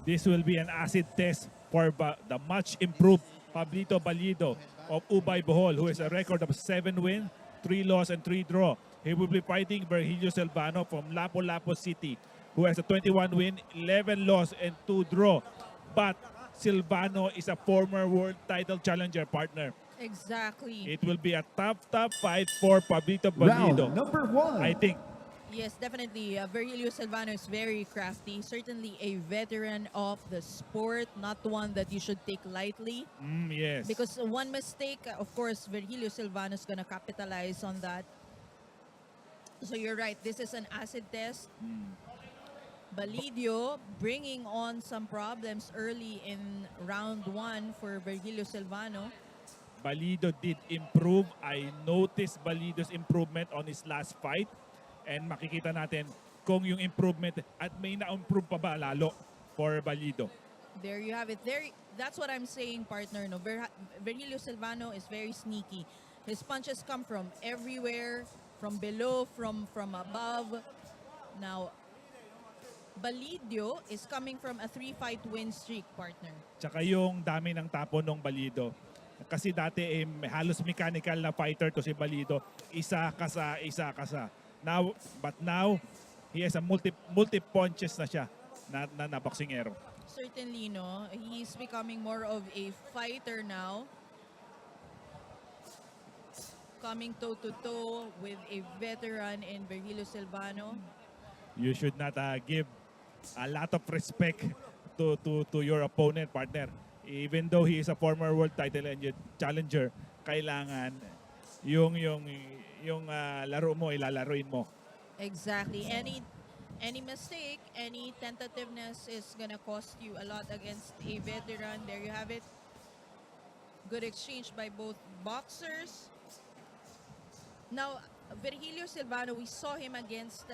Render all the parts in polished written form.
This will be an acid test for the much improved Pablito Balidio of Ubay Bohol, who has a record of 7 wins, 3 loss, and 3 draw. He will be fighting Virgelio Silvano from Lapu-Lapu City, who has a 21 win, 11 loss, and 2 draw. But Silvano is a former world title challenger partner. Exactly. It will be a tough fight for Pablito Balidio. Round number 1. I think. Yes, definitely. Virgelio Silvano is very crafty. Certainly a veteran of the sport, not one that you should take lightly. Yes. Because one mistake, of course, Virgelio Silvano is going to capitalize on that. So you're right. This is an acid test. Balidio bringing on some problems early in round 1 for Virgelio Silvano. Balidio did improve. I noticed Balidio's improvement on his last fight. And makikita natin kung yung improvement at may na-improve pa ba lalo for Balidio. There you have it. That's what I'm saying, partner. No, Virgelio Silvano is very sneaky. His punches come from everywhere, from below, from above. Now, Balidio is coming from a 3-fight win streak, partner. Tsaka yung dami ng tapo ng Balidio. Kasi dati halos mechanical na fighter to si Balidio. Isa ka sa. But now, he has a multi-punches na siya na boxingero. Certainly, no. He's becoming more of a fighter now. Coming toe-to-toe with a veteran in Virgelio Silvano. You should not give a lot of respect to your opponent, partner. Even though he is a former world title challenger, kailangan yung laro mo, ilalaruin mo. Exactly. Any mistake, any tentativeness is gonna cost you a lot against a veteran. There you have it. Good exchange by both boxers. Now, Virgelio Silvano, we saw him against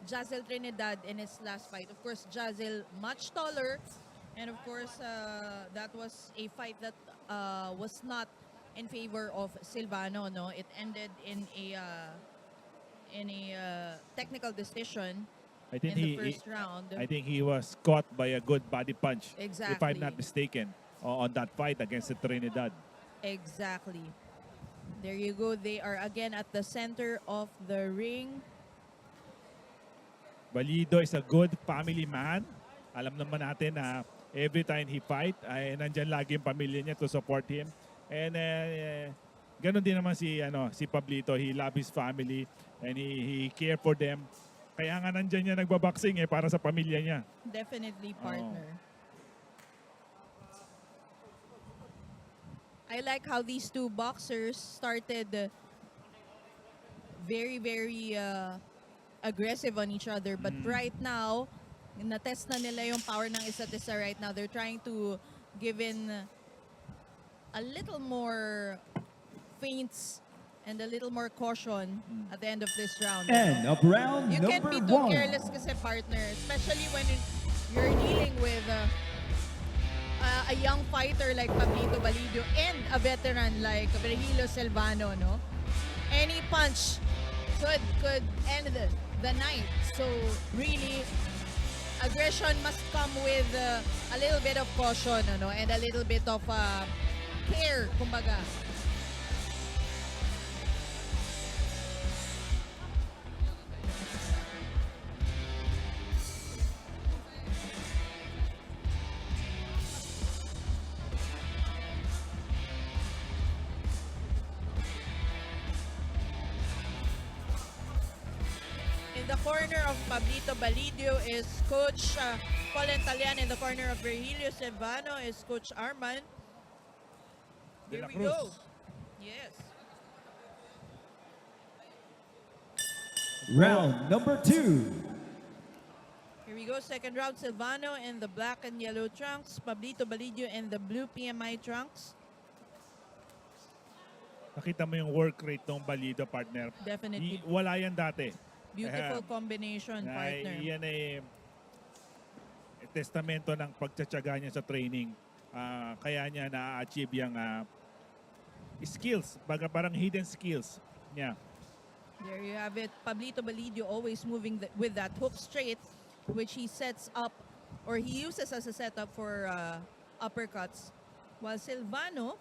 Jazel Trinidad in his last fight. Of course, Jazel much taller. And of course, that was a fight that was not in favor of Silvano. No, it ended in a technical decision I think in the first round. I think he was caught by a good body punch. Exactly. If I'm not mistaken, on that fight against the Trinidad. Exactly. There you go. They are again at the center of the ring. Balidio is a good family man. Alam naman natin na every time he fight, ay nandyan lagi yung pamilya niya to support him. And ganun din naman si Pablito. He loves his family and he care for them. Kaya nga nandyan niya nagbaboxing para sa pamilya niya. Definitely, partner. I like how these two boxers started very, very aggressive on each other. But right now, na-test na nila yung power ng isa't isa right now. They're trying to give in a little more feints and a little more caution at the end of this round. End of round You can't number be too 1. careless kasi, partner. Especially when you're dealing with a young fighter like Pablito Balidio and a veteran like Virgelio Silvano, no? Any punch could end the night. So really, aggression must come with a little bit of caution, ano, and a little bit of care, kumbaga. In the corner of Pablito Balidio is Coach Colin Talian. In the corner of Virgelio Silvano is Coach Arman. Here we go. Yes. Round number 2. Here we go. Second round, Silvano in the black and yellow trunks. Pablito Balidio in the blue PMI trunks. Nakita mo yung work rate ng Balidio, partner. Definitely. Wala yan dati. Beautiful combination, partner. Yan ay testamento ng pagtsatsaga niya sa training. Kaya niya na-achieve yung skills, parang hidden skills niya. There you have it. Pablito Balidio always moving with that hook straight, which he sets up or he uses as a setup for uppercuts. While Silvano,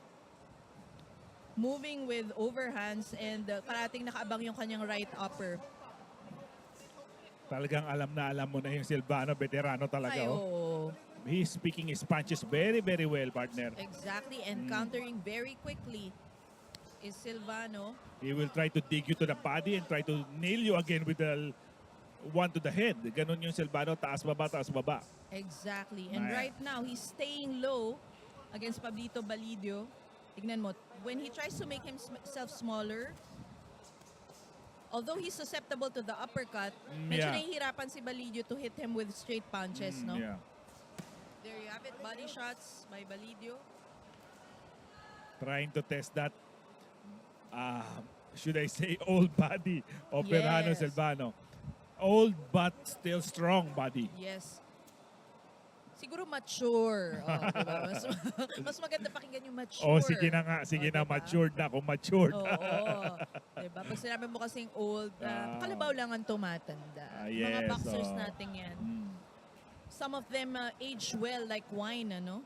moving with overhands and parating nakaabang yung kanyang right upper. Talagang alam na alam mo na yung Silvano, veterano talaga. Ay, Oh. oo. He's speaking his punches very, very well, partner. Exactly, and countering very quickly is Silvano. He will try to dig you to the body and try to nail you again with the one to the head. Ganon yung Silvano, taas baba, taas baba. Exactly. And Ayan. right now, he's staying low against Pablito Balidio. Tignan mo, when he tries to make himself smaller, although he's susceptible to the uppercut, medyo Yeah. nahihirapan si Balidio to hit him with straight punches, no? Yeah. There you have it, body shots by Balidio. Trying to test that, should I say, old body of Virgelio Yes. Silvano. Old but still strong body. Yes. Siguro mature. Oh, diba? Mas maganda pakinggan yung mature. Oh, sige na nga. Sige na, diba? matured na. Kung matured. Oo. Diba? Pag sinabi mo kasing old, kalabaw lang ang tumatanda. Mga yes, boxers oh. natin yan. Some of them age well like wine, ano?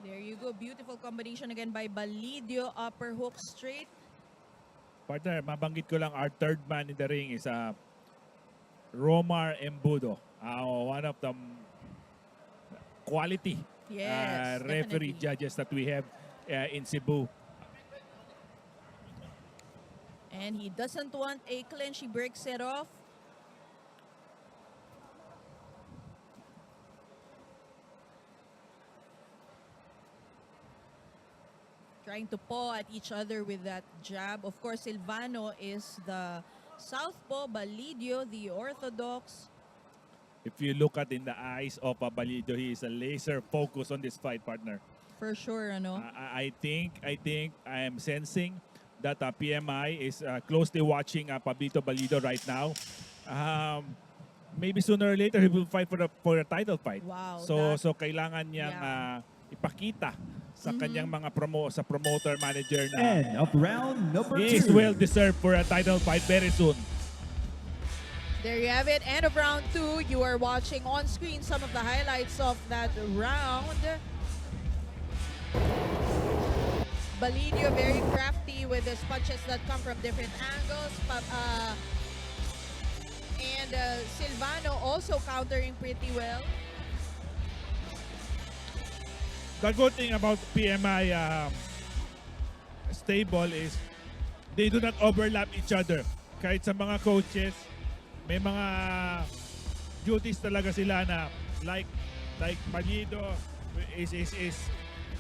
There you go. Beautiful combination again by Balidio. Upper hook straight. Partner, mabanggit ko lang, our third man in the ring is Romar Embudo. One of the quality Yes, referee definitely. judges that we have in Cebu. And he doesn't want a clinch. He breaks it off. Trying to paw at each other with that jab. Of course, Silvano is the southpaw, Balidio, the orthodox. If you look at in the eyes of Balidio, he is a laser focus on this fight, partner. For sure, ano? I think I am sensing that PMI is closely watching Pablito Balidio right now. Maybe sooner or later he will fight for a title fight. Wow, So kailangan niyang ipakita sa kanyang mga promoter manager na End of round number he is 2. well deserved for a title fight very soon. There you have it. End of round 2. You are watching on screen some of the highlights of that round. Balidio very crafty with his punches that come from different angles. And Silvano also countering pretty well. The good thing about PMI stable is they do not overlap each other. Kahit sa mga coaches, may mga duties talaga sila na like Pablito is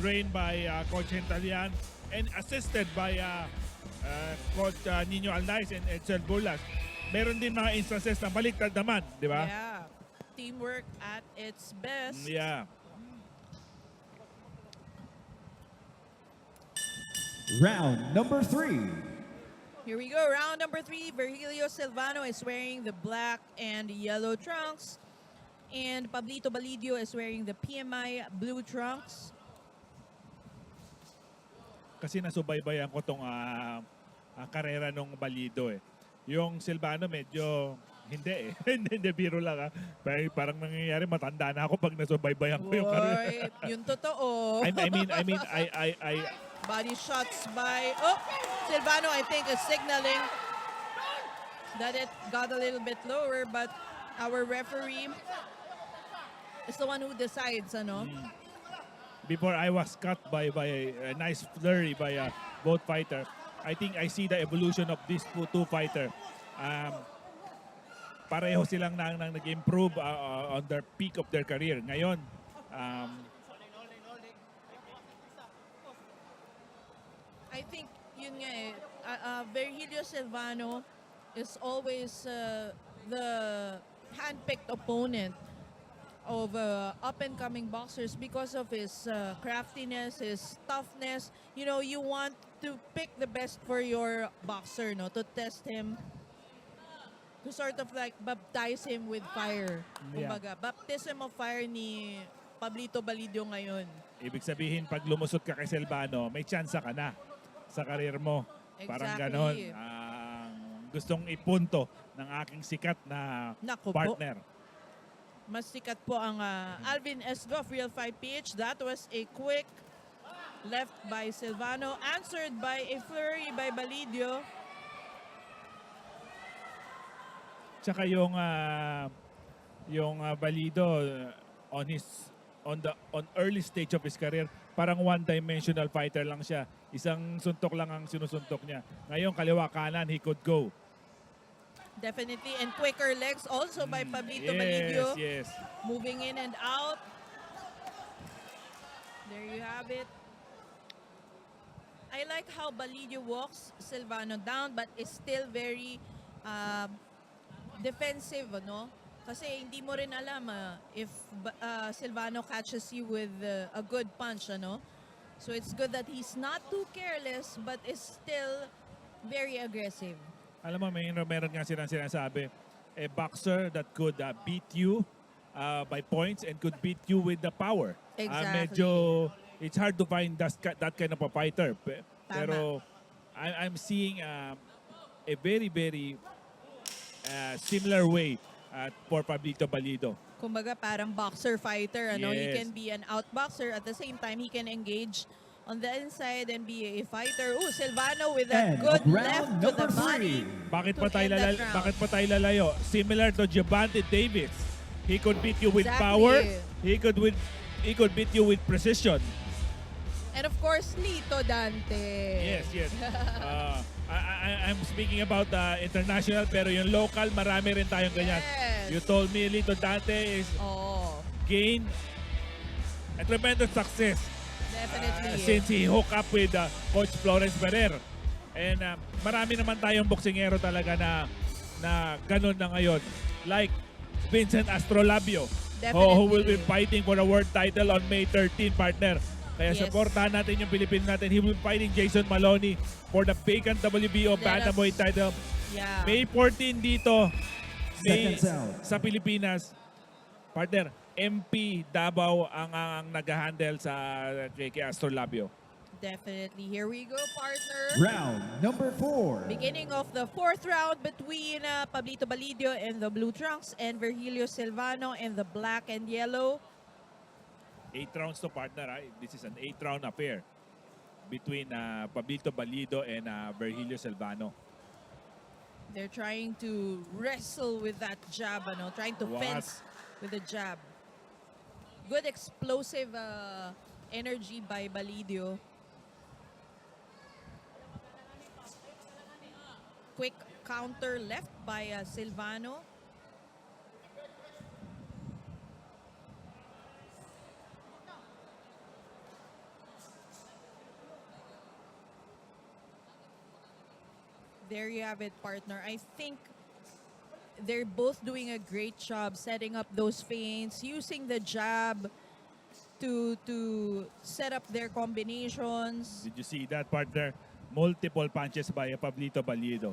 trained by Coach Hentalian and assisted by Coach Nino Alnaiz and Edsel Bulas. Meron din mga instances na baliktad naman, di ba? Yeah. Teamwork at its best. Yeah. Round number 3. Here we go. Round number 3. Virgelio Silvano is wearing the black and yellow trunks. And Pablito Balidio is wearing the PMI blue trunks. Kasi nasubaybayan ko tong karera nung Balido eh. Yung Silvano medyo hindi eh. hindi biro lang Parang nangyayari matanda na ako pag nasubaybayan ko yung karera. Boy, yung totoo. I mean Body shots by... Oh! Silvano, I think, is signaling that it got a little bit lower, but our referee is the one who decides, ano? Before I was cut by a nice flurry by both fighter. I think I see the evolution of these two fighter. Pareho silang nag-improve on their peak of their career. Ngayon, I think yun nga eh. Virgelio Silvano is always the hand-picked opponent of up-and-coming boxers because of his craftiness, his toughness. You know, you want to pick the best for your boxer, no? To test him, to sort of like baptize him with fire. Yeah. Kumbaga, baptism of fire ni Pablito Balidio ngayon. ibig sabihin pag lumusot ka kay Silvano, may tsansa ka na sa karir mo. Parang Exactly. ganon. gustong ipunto ng aking sikat na Naku po. partner. Mas sikat po ang Alvin Esgoff, Real 5PH. That was a quick left by Silvano, answered by a flurry by Balidio. Tsaka yung Balido on early stage of his career, parang one-dimensional fighter lang siya. Isang suntok lang ang sinusuntok niya. Ngayon, kaliwa kanan, he could go. Definitely. And quicker legs also by Pablito Balidio. Yes. Moving in and out. There you have it. I like how Balidio walks Silvano down but is still very defensive, no? Kasi hindi mo rin alam if Silvano catches you with a good punch, ano? So it's good that he's not too careless but is still very aggressive. Alam mo, meron nga silang sinasabi, a boxer that could beat you by points and could beat you with the power. Exactly. It's hard to find that kind of a fighter. Pero I'm seeing a very, very similar way for Pablito Balido. Kumbaga parang boxer-fighter, ano? He Yes. can be an outboxer. At the same time, he can engage on the inside and be a fighter. Oh, Silvano with a And good round left to the number body. 3. Bakit To pa tayo end that round. bakit pa tayo lalayo? Similar to Gervonta Davis. He could beat you with Exactly. power. He could beat you with precision. And of course, Lito Dante. Yes. I'm speaking about the international, pero yung local, marami rin tayong ganyan. Yes. You told me Lito Dante is Oh, gained a tremendous success definitely. since he hooked up with Coach Florence Ferrer. And marami naman tayong boksingero talaga na ganun na ngayon. Like Vincent Astrolabio, who will be Definitely. fighting for a world title on May 13, partner. Kaya Yes. supportahan natin yung Pilipino natin. He will be fighting Jason Maloney for the vacant WBO Let us- Bantamweight title. Yeah. May 14 dito Seconds out. sa Pilipinas. Partner, MP Davao ang nag-handle sa kay Astrolabio. Definitely. Here we go, partner. Round number 4. Beginning of the fourth round between Pablito Balidio in the blue trunks and Virgelio Silvano in the black and yellow. 8 rounds to, partner. This is an 8-round affair between Pablito Balido and Virgelio Silvano. They're trying to wrestle with that jab, ano? Trying to What? fence with the jab. Good explosive energy by Balidio. Quick counter left by Silvano. There you have it, partner. I think they're both doing a great job setting up those feints, using the jab to set up their combinations. Did you see that, partner? Multiple punches by Pablito Balido.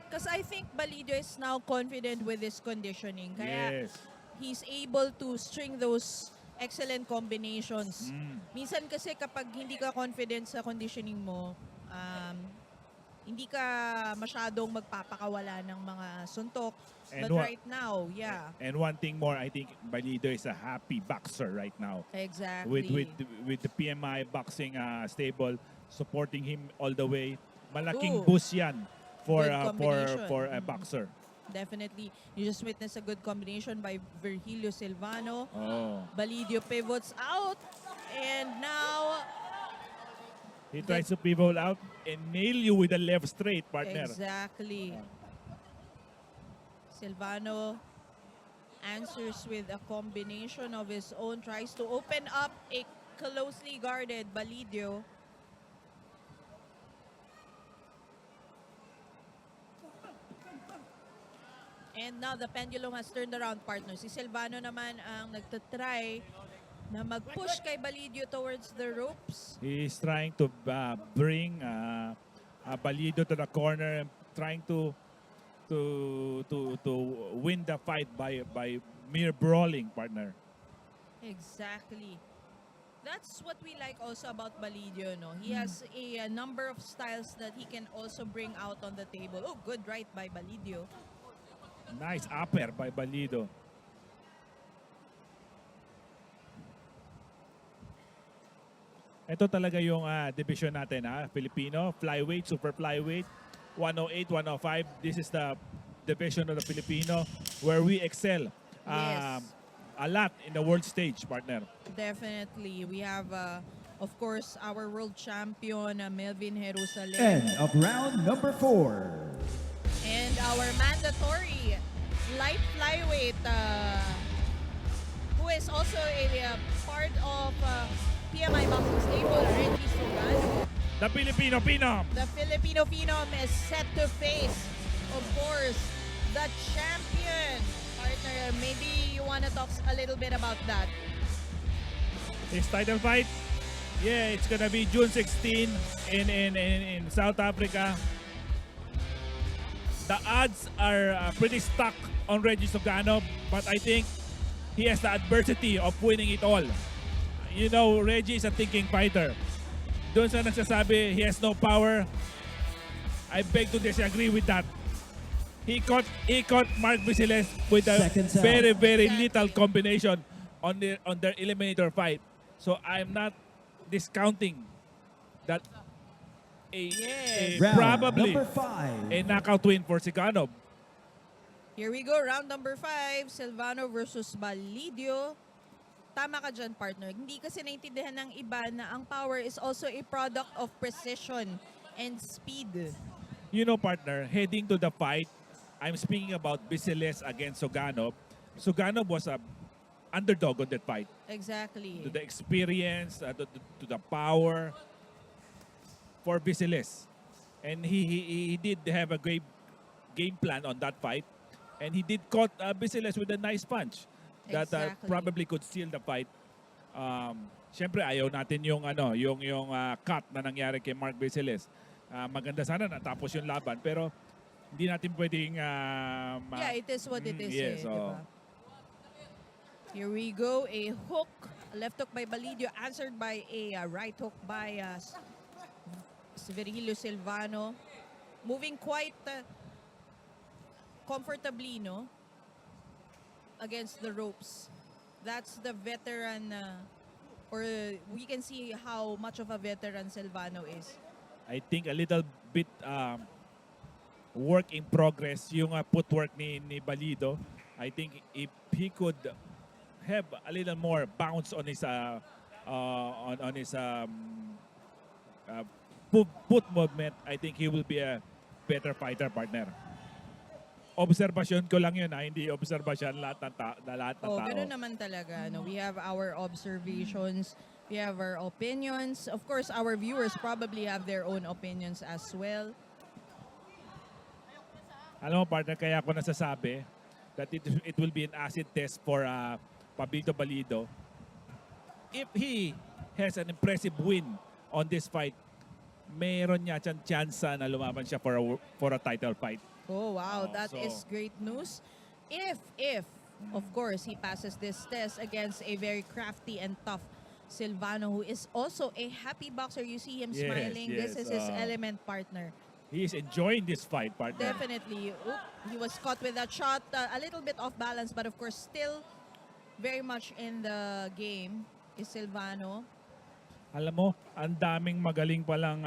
Because I think Balidio is now confident with his conditioning. Kaya Yes. he's able to string those excellent combinations. Mm. Minsan kasi kapag hindi ka confident sa conditioning mo, hindi ka masyadong magpapakawala ng mga suntok. And But right now, yeah, And one thing more, I think Balido is a happy boxer right now. exactly. With the PMI boxing stable supporting him all the way. Malaking Ooh. boost yan for Good combination. for a boxer. Definitely. You just witnessed a good combination by Virgelio Silvano. Oh. Balidio pivots out. And now, He tries to pivot out and nail you with a left straight, partner. exactly. Silvano answers with a combination of his own. Tries to open up a closely guarded Balidio. And now the pendulum has turned around, partner. Si Silvano naman ang nagtatry na mag-push kay Balidio towards the ropes. He's trying to bring Balido to the corner, trying to win the fight by mere brawling, partner. Exactly. That's what we like also about Balidio, no? He has a number of styles that he can also bring out on the table. Oh, good right by Balidio. Nice upper by Balido. Ito talaga yung division natin, Filipino, flyweight, super flyweight, 108, 105. This is the division of the Filipino where we excel Yes. a lot in the world stage, partner. Definitely. We have, of course, our world champion, Melvin Jerusalem. End of round number 4. And our mandatory light flyweight, who is also a part of PMI boxing stable, Reggie Silvano. The Filipino Phenom. The Filipino Phenom is set to face, of course, the champion. Partner, maybe you want to talk a little bit about that. His title fight, yeah, it's gonna be June 16 in South Africa. The odds are pretty stuck on Reggie Silvano, but I think he has the adversity of winning it all. You know, Reggie is a thinking fighter. Doon sa nagsasabi he has no power, I beg to disagree with that. He caught Mark Viciles with a Seconds out. very Exactly. little combination on their eliminator fight. So I'm not discounting that Yes. Round probably number 5. a knockout win for Sigano. Here we go, round number 5, Silvano versus Balidio. Tama ka dyan, partner. Hindi kasi naintindihan ng iba na ang power is also a product of precision and speed. You know, partner, heading to the fight, I'm speaking about Viciles against Suganov. Suganov was a underdog on that fight. Exactly. To the experience, to the power for Viciles. And he did have a great game plan on that fight. And he did caught Viciles with a nice punch that Exactly. probably could seal the fight. Siyempre, ayaw natin yung cut na nangyari kay Mark Viciles. Maganda sana natapos yung laban, pero hindi natin pwedeng Yeah, it is what it is. yes, diba? Here we go, a hook, a left hook by Balidio, answered by a right hook by Virgelio Silvano. Moving quite comfortably, no? Against the ropes. That's the veteran, or we can see how much of a veteran Silvano is. I think a little bit work in progress yung footwork ni Balido. I think if he could have a little more bounce on his foot movement, I think he will be a better fighter, partner. Obserbasyon ko lang yun, hindi obserbasyon lahat ng tao. Ganun naman talaga. No? We have our observations, we have our opinions. Of course, our viewers probably have their own opinions as well. Alam mo, partner, kaya ako nasasabi that it will be an acid test for Pablito Balido. If he has an impressive win on this fight, mayroon niya siyang chance na lumaban siya for a title fight. Oh, wow. That So- is great news. If, of course, he passes this test against a very crafty and tough Silvano, who is also a happy boxer. You see him Yes, smiling. This yes, is his element, partner. He is enjoying this fight, partner. Definitely. Oop, he was caught with that shot. A little bit off balance, but of course, still very much in the game is Silvano. Alam mo, ang daming magaling palang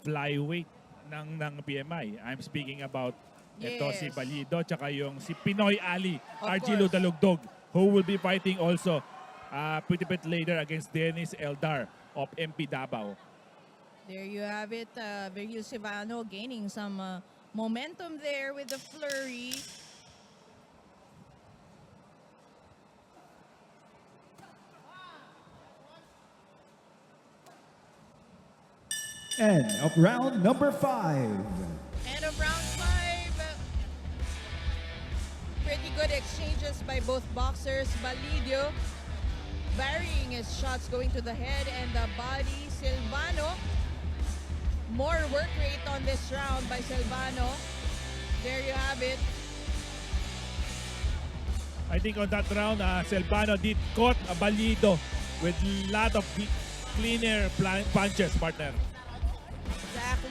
flyweight ng PMI. I'm speaking about ito si Yes. Balido, tsaka yung si Pinoy Ali, Of Argilo course. Dalugdog, who will be fighting also pretty bit later against Dennis Eldar of MP Davao. There you have it. Virgilio Silvano gaining some momentum there with the flurry. End of round number 5. End of round 5. Pretty good exchanges by both boxers. Balidio varying his shots, going to the head and the body. Silvano, more work rate on this round by Silvano. There you have it. I think on that round, Silvano did caught Balido with lot of cleaner punches, partner. Exactly.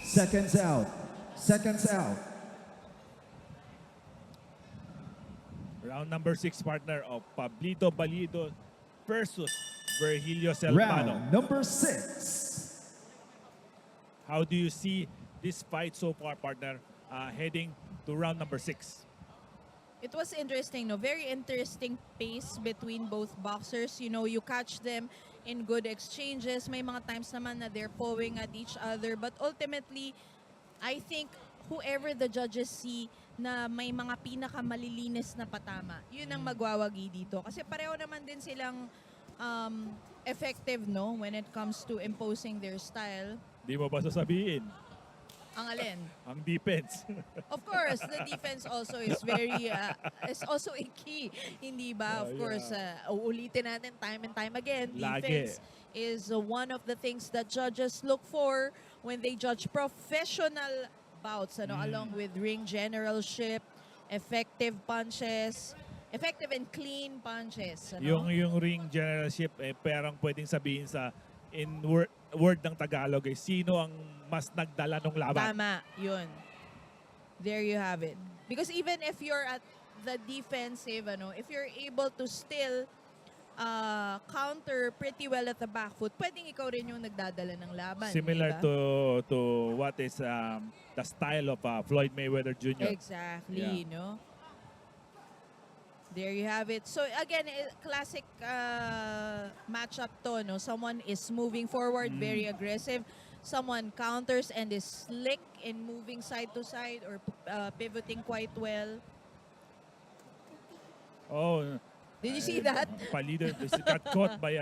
Seconds out. Seconds out. Round number 6, partner, of Pablito Balido versus Virgelio Silvano. Round number 6. How do you see this fight so far, partner, heading to round number 6? It was interesting, no? Very interesting pace between both boxers. You know, you catch them in good exchanges. May mga times naman na they're pawing at each other. But ultimately, I think whoever the judges see na may mga pinakamalilinis na patama, yun ang magwawagi dito. Kasi pareho naman din silang effective, no? When it comes to imposing their style. Di mo ba sasabihin? Ang alin? Ang defense. Of course, the defense also is very, is also a key. Hindi ba? Of course, uulitin natin time and time again. Lagi. Defense is one of the things that judges look for when they judge professional bouts, along with ring generalship, effective punches, effective and clean punches. Yung ring generalship, parang pwedeng sabihin sa word ng Tagalog, sino ang mas nagdala ng laban. Tama, yun. There you have it. Because even if you're at the defensive, if you're able to still counter pretty well at the back foot, pwedeng ikaw rin yung nagdadala ng laban. Similar diba? to what is the style of Floyd Mayweather Jr. Exactly, no? There you have it. So again, classic matchup to, no? Someone is moving forward, very aggressive. Someone counters and is slick in moving side to side or pivoting quite well. Oh, Did you see that? Balido got caught by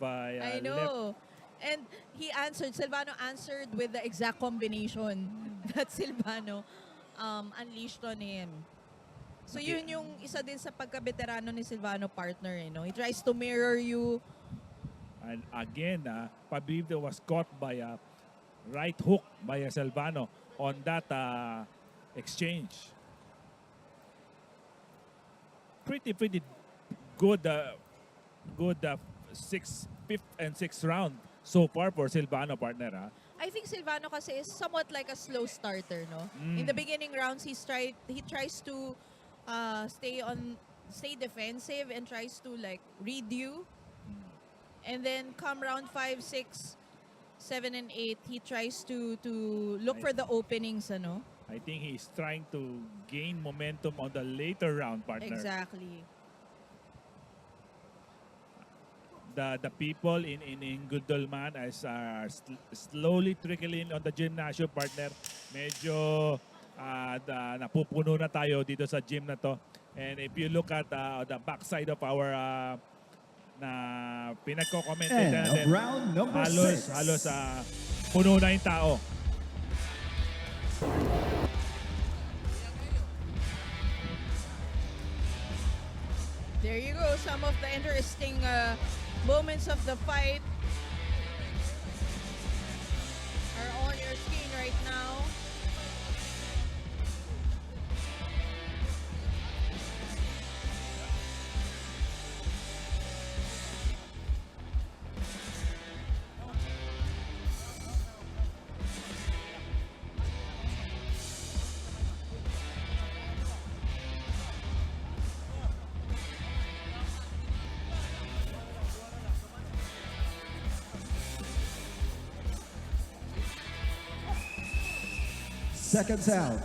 I know. And he answered, Silvano answered with the exact combination that Silvano unleashed on him. So yun yung isa din sa pagka-veterano ni Silvano, partner. He tries to mirror you. And again, Pablito was caught by a right hook by Silvano on that exchange. Pretty good, fifth and sixth round so far for Silvano, partner. I think Silvano kasi is somewhat like a slow starter, no? In the beginning rounds, he tries to stay defensive and tries to like read you. And then come round 5, 6, 7, and 8, he tries to look for the openings, I think he's trying to gain momentum on the later round, partner. Exactly. The people in Gundolman are slowly trickling on the gymnasium, partner. Medyo napupuno na tayo dito sa gym na to. And if you look at the backside of our na pinagko-commented natin, round number 6. halos puno na yung tao. There you go. Some of the interesting moments of the fight are on your screen right now. Seconds out.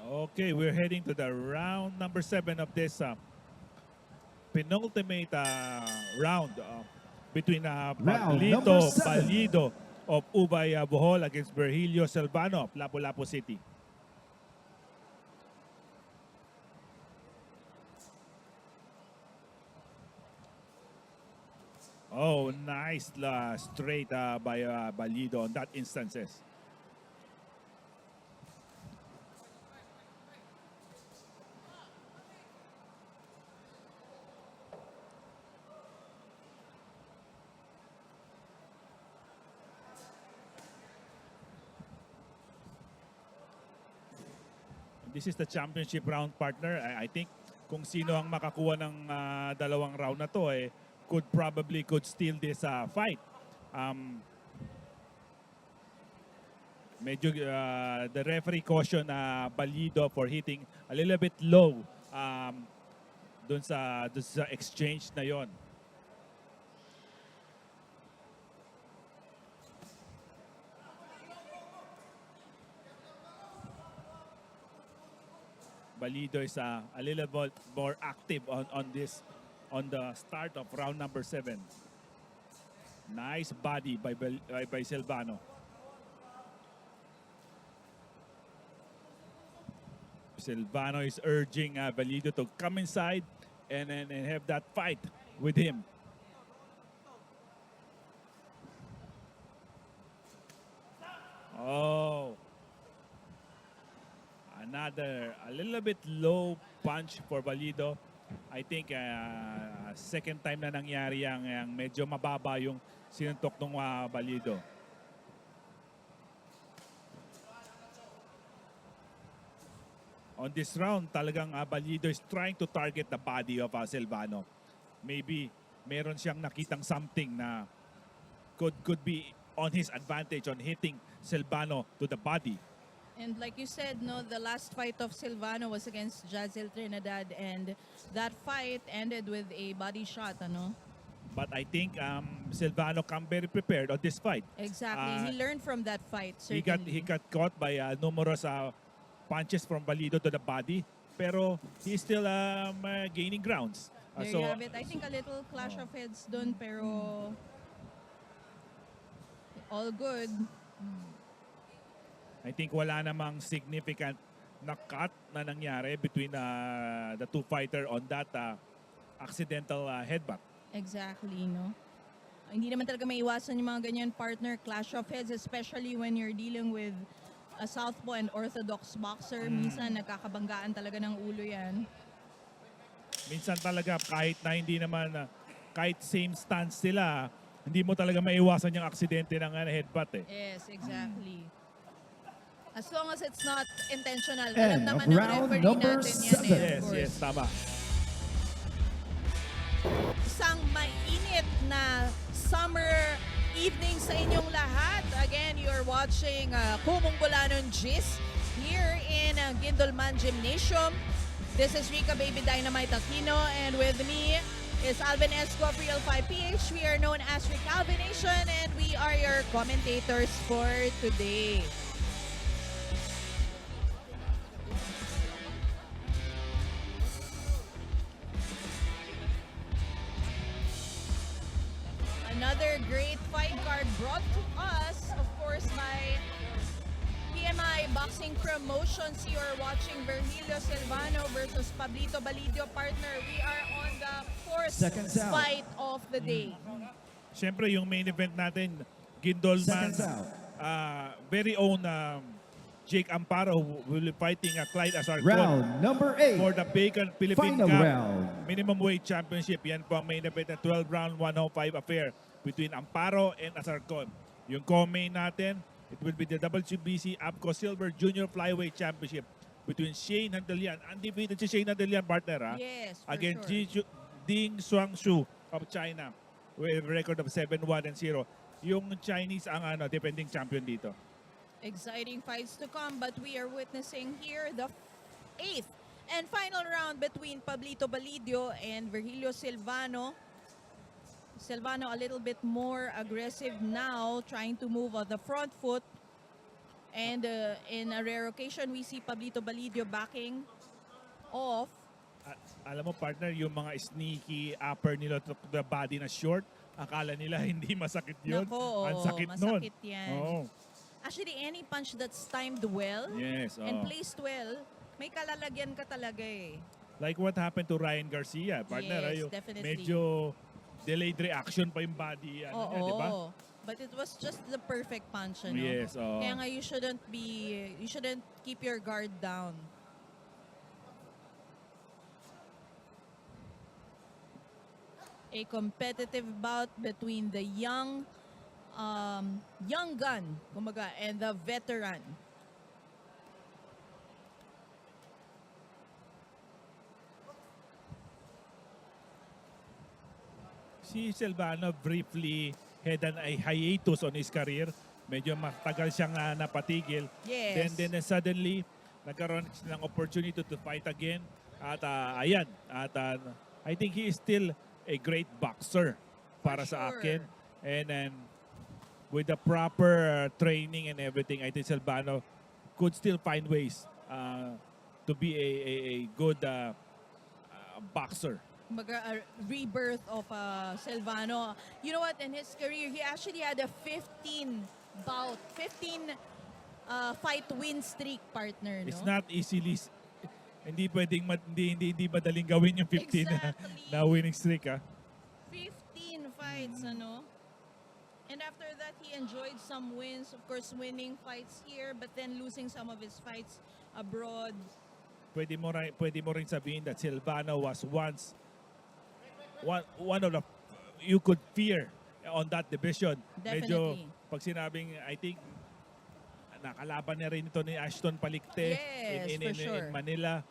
Okay, we're heading to the round number 7 of this penultimate round between Pablito number 7. Balido of Ubay Bohol against Virgelio Silvano of Lapu-Lapu City. Oh, nice straight by Balido on that instances. This is the championship round, partner. I think kung sino ang makakuha ng dalawang round na to, could steal this fight. Medyo the referee caution Balido for hitting a little bit low dun sa exchange na yon. Balido is a little bit more active on the start of round number 7. Nice body by Silvano. Silvano is urging Balido to come inside and have that fight with him. Oh. Another a little bit low punch for Balido. I think second time na nangyari yang medyo mababa yung sinuntok ng Balido. On this round, talagang Balido is trying to target the body of Silvano. Maybe meron siyang nakitang something na could be on his advantage on hitting Silvano to the body. And like you said, no, the last fight of Silvano was against Jazel Trinidad, and that fight ended with a body shot, ano? But I think Silvano come very prepared on this fight. Exactly. He learned from that fight, certainly. He got caught by numerous punches from Balido to the body, pero he's still gaining grounds. There you have it. I think a little clash of heads dun, pero all good. I think wala namang significant na cut na nangyari between the two fighter on that accidental headbutt. Exactly, no? Hindi naman talaga maiwasan yung mga ganyan partner clash of heads, especially when you're dealing with a southpaw and orthodox boxer. Minsan nagkakabanggaan talaga ng ulo yan. Minsan talaga kahit na hindi naman kahit same stance sila, hindi mo talaga maiwasan yung aksidente ng headbutt . Yes, exactly. As long as it's not intentional. And Alam naman of ng round referee number natin yan seven. of course. Yes, tama. Isang mainit na summer evening sa inyong lahat. Again, you're watching Kumong Bol-anon Gis here in Gindolman Gymnasium. This is Rica Baby Dynamite Aquino, and with me is Alvin Esco of Real 5PH. We are known as Recalvination, and we are your commentators for today. Another great fight card brought to us, of course, by PMI Boxing Promotions. You are watching Virgelio Silvano versus Pablito Balidio, partner. We are on the fourth Seconds out. fight of the day. Siyempre yung main event natin, Gindolman, Seconds out. very own Jake Amparo will be fighting Clyde Azarcon Round number 8. for the vacant Philippine Final Cup round. Minimum Weight Championship. Yan po ang main event na 12-round 105 affair between Amparo and Azarcon. Yung co-main natin, it will be the WBC APCO Silver Junior Flyweight Championship between Shane Handelian, undefeated si Shane Handelian, partner, Yes, for against sure. Ding Shuangshu of China with a record of 7-1-0. Yung Chinese ang defending champion dito. Exciting fights to come, but we are witnessing here the 8th and final round between Pablito Balidio and Virgelio Silvano. Silvano a little bit more aggressive now, trying to move on the front foot. And in a rare occasion, we see Pablito Balidio backing off. Alam mo, partner, yung mga sneaky upper nila to the body na short, akala nila hindi masakit yun. Nako, Ang sakit nun. masakit yan. Oo. Actually, any punch that's timed well Yes, and oo. placed well, may kalalagyan ka talaga eh. Like what happened to Ryan Garcia, partner. Yes, yung definitely. medyo delayed reaction pa yung body. Ano Oo, niya, di ba? but it was just the perfect punch, ano? Yes, oo. Kaya nga you shouldn't keep your guard down. A competitive bout between the young gun, kumbaga, and the veteran. Si Silvano briefly had a hiatus on his career. Medyo matagal siyang napatigil. Yes. Then suddenly, nagkaroon siya ng opportunity to fight again. At ayan. At I think he is still a great boxer para sa sure. akin. And then, with the proper training and everything, I think Silvano could still find ways to be a good boxer. A rebirth of Silvano. You know what? In his career, he actually had a 15 fight win streak, partner. No? It's not easily, hindi pwedeng, hindi madaling gawin yung 15 Exactly. na winning streak. 15 fights, ano? And after that, he enjoyed some wins. Of course, winning fights here, but then losing some of his fights abroad. Pwede mo rin sabihin that Silvano was once one of the you could fear on that division. Definitely. Medyo pag sinabing, I think nakalaban niya rin ito ni Ashton Palicte Yes, in for sure. Manila.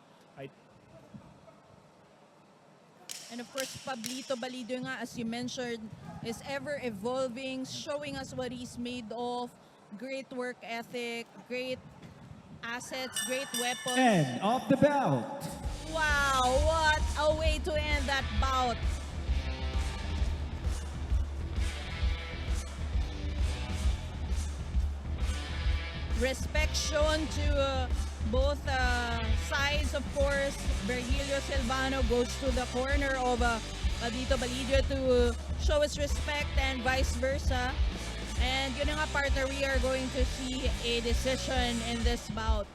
And of course, Pablito Balidio nga, as you mentioned, is ever evolving, showing us what he's made of. Great work ethic, great assets, great weapons. And off the bout. Wow, what a way to end that bout. Respect shown to both sides, of course. Virgelio Silvano goes to the corner of Pablito Balidio to show his respect and vice versa. And yun na nga, partner, we are going to see a decision in this bout.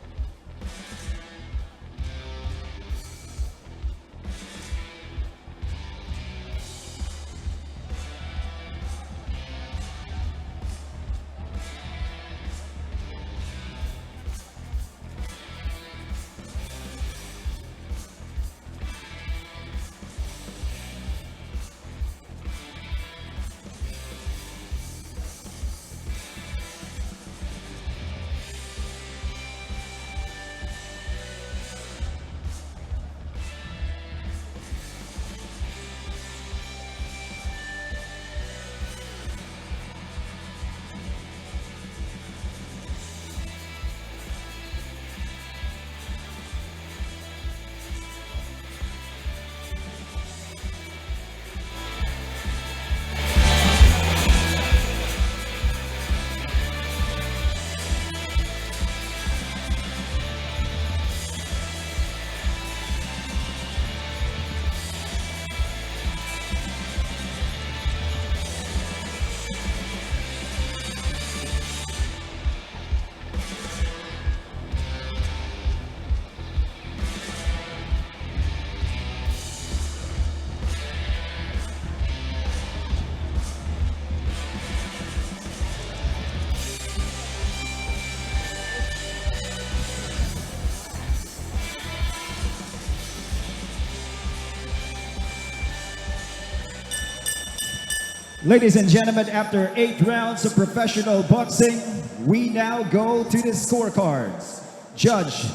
Ladies and gentlemen, after 8 rounds of professional boxing, we now go to the scorecards. Judge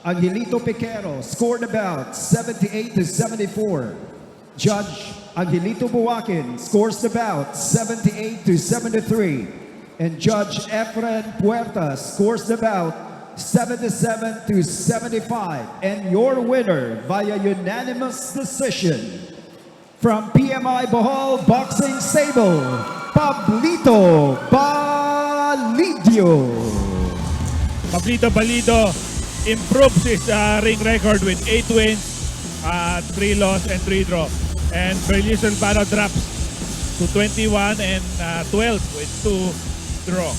Angelito Piquero scored about 78-74. Judge Angelito Buakin scores the bout 78-73. And Judge Efren Puerta scores the bout 77-75. And your winner via unanimous decision from PMI Bohol Boxing Stable, Pablito Balidio. Pablito Balidio improves his ring record with 8 wins, 3 loss and 3 draw. And Virgelio Silvano drops to 21 and 12 with 2 draw.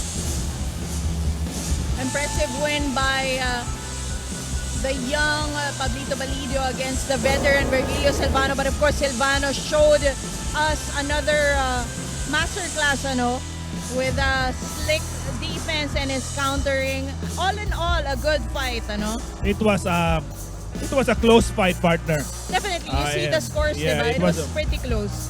Impressive win by the young Pablito Balidio against the veteran Virgelio Silvano. But of course, Silvano showed us another masterclass, with a slick defense and his countering. All in all, a good fight, It was a close fight, partner. Definitely, you see yeah. the scores, Yeah, diba? it It was was pretty close.